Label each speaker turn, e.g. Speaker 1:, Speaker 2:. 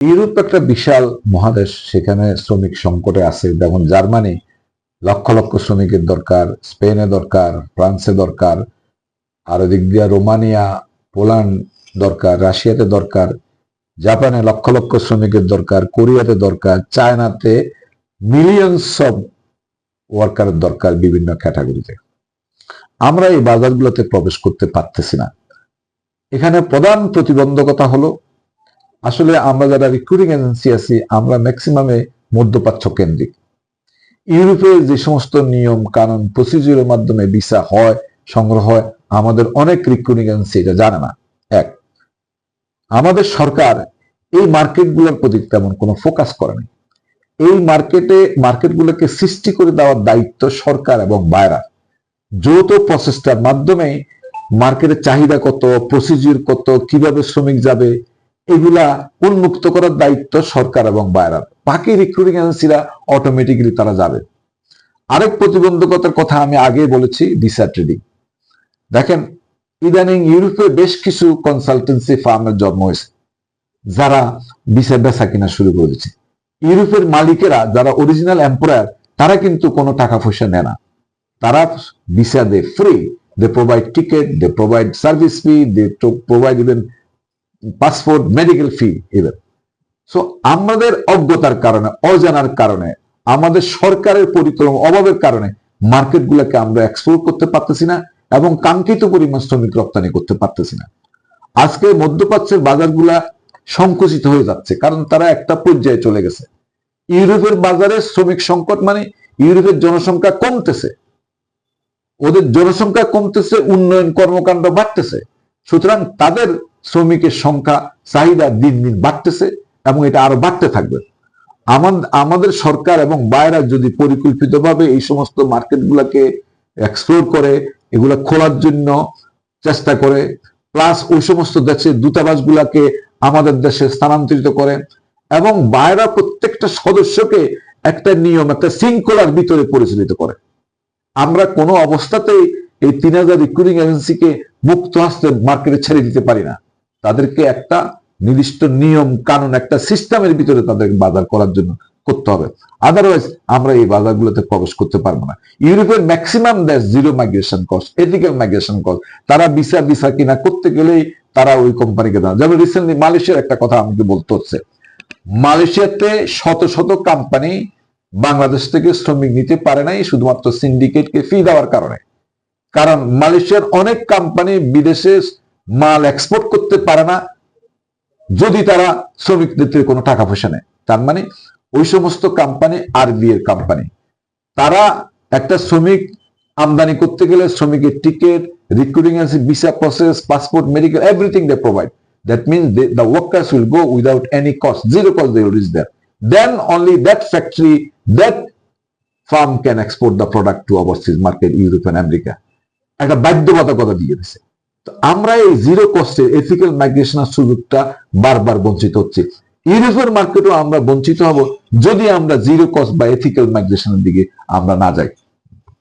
Speaker 1: Europe একটা বিশাল মহাদেশ, সেখানে শ্রমিক সংকটে আছে। যেমন জার্মানি লক্ষ লক্ষ শ্রমিকের দরকার, স্পেনে দরকার, ফ্রান্সে দরকার, আর ওদিক দিয়ে রোমানিয়া, পোল্যান্ড দরকার, রাশিয়াতে দরকার, জাপানে লক্ষ লক্ষ শ্রমিকের দরকার, কোরিয়াতে দরকার, চায়নাতে মিলিয়নস অফ ওয়ার্কারের দরকার বিভিন্ন ক্যাটাগরিতে। আমরা এই বাজারগুলোতে প্রবেশ করতে পারতেছি না। এখানে প্রধান প্রতিবন্ধকতা হলো, আসলে আমরা যারা রিক্রুটিং এজেন্সি আছি, আমরা ম্যাক্সিমামে মধ্যপ্রাচ্য কেন্দ্রিক। ইউরোপে যে সমস্ত নিয়ম কানুন প্রসিডিউরের মাধ্যমে ভিসা হয়, সংগ্রহ হয়, আমাদের অনেক রিক্রুটিং এজেন্সি এটা জানে না। এক, আমাদের সরকার এই মার্কেটগুলোর প্রতি তেমন কোনো ফোকাস করেনি। এই মার্কেটগুলোকে সৃষ্টি করে দেওয়ার দায়িত্ব সরকার এবং বায়রা। যৌথ প্রচেষ্টার মাধ্যমে মার্কেটের চাহিদা কত, প্রসিডিউর কত, কিভাবে শ্রমিক যাবে, এগুলা উন্মুক্ত করার দায়িত্ব সরকার এবং বায়রার। বাকি রিক্রুটিং এজেন্সিরা অটোমেটিক্যালি তারা যাবে। আরেক প্রতিবন্ধকতার কথা আমি আগে বলেছি, ভিসা ট্রেডিং। দেখেন, ইদানিং ইউরোপে বেশ কিছু কনসালটেন্সি ফার্মের জন্ম হয়েছে, যারা ভিসা বেচা কিনা শুরু করে দিচ্ছে। ইউরোপের মালিকেরা যারা অরিজিনাল এমপ্লয়ার, তারা কিন্তু কোনো টাকা পয়সা নেয় না। তারা ভিসা দেয় free, they provide ticket, they provide service fee, they provide even passport, medical fee even. So আমাদের অজ্ঞতার কারণে, অজানার কারণে, আমাদের সরকারের পরিক্রম অভাবের কারণে মার্কেটগুলোকে আমরা এক্সপ্লোর করতে পারতেছি না এবং কাঙ্ক্ষিত পরিমাণ শ্রমিক রপ্তানি করতে পারতেছি না। আজকে মধ্যপ্রাচ্যের বাজারগুলা সংকুচিত হয়ে যাচ্ছে, কারণ তারা একটা পর্যায়ে চলে গেছে। ইউরোপের বাজারে শ্রমিক সংকট মানে ইউরোপের জনসংখ্যা কমতেছে, ওদের জনসংখ্যা কমতেছে, উন্নয়ন কর্মকাণ্ড বাড়তেছে, সুতরাং তাদের শ্রমিকের সংখ্যা চাহিদা দিন দিন বাড়তেছে এবং এটা আরো বাড়তে থাকবে। আমাদের সরকার এবং বায়রা যদি পরিকল্পিতভাবে এই সমস্ত মার্কেটগুলোকে এক্সপ্লোর করে, এগুলা খোলার জন্য চেষ্টা করে, প্লাস ওই সমস্ত দেশের দূতাবাসগুলোকে আমাদের দেশে স্থানান্তরিত করে এবং বায়রা প্রত্যেকটা সদস্যকে একটা নিয়ম, একটা শৃঙ্খলার ভিতরে পরিচালিত করে, আমরা কোনো অবস্থাতেই এই 3000 রিক্রুটিং এজেন্সিকে মুক্ত হস্তে মার্কেটে ছেড়ে দিতে পারি না। তাদেরকে একটা নির্দিষ্ট নিয়ম কানুন, একটা সিস্টেমের ভিতরে তাদেরকে বাজার করার জন্য করতে হবে। আদারওয়াইজ আমরা এই বাজারগুলোতে প্রবেশ করতে পারবো না। ইউরোপের ম্যাক্সিমাম দেশ zero migration cost, ethical migration cost. তারা ভিসা কিনা করতে গেলেই তারা ওই কোম্পানিকে দেয়। যেমন রিসেন্টলি মালয়েশিয়ার একটা কথা আমাকে বলতে হচ্ছে, মালয়েশিয়াতে শত শত কোম্পানি বাংলাদেশ থেকে শ্রমিক নিতে পারে নাই শুধুমাত্র সিন্ডিকেটকে ফি দেওয়ার কারণে। কারণ মালয়েশিয়ার অনেক কোম্পানি বিদেশে মাল এক্সপোর্ট করতে পারে না যদি তারা শ্রমিকদের থেকে কোনো টাকা পয়সা নেয়। তার মানে ওই সমস্ত কোম্পানি আরবি এর কোম্পানি, তারা একটা শ্রমিক আমদানি করতে গেলে শ্রমিকের ticket, recruiting agency, visa process, passport, medical, everything they provide. That means the workers will go without any cost, zero cost, they will reach there. Then only that factory, that firm can export the product to overseas market, Europe and America. একটা বাধ্যবাধকতা দিয়ে দিছে। তো আমরা এই zero কস্টের ethical মাইগ্রেশনের সুযোগটা বারবার বঞ্চিত হচ্ছে। ইউরোপের মার্কেটও আমরা বঞ্চিত হব যদি আমরা জিরো কস্ট বা এথিক্যাল মাইগ্রেশনের দিকে আমরা না যাই।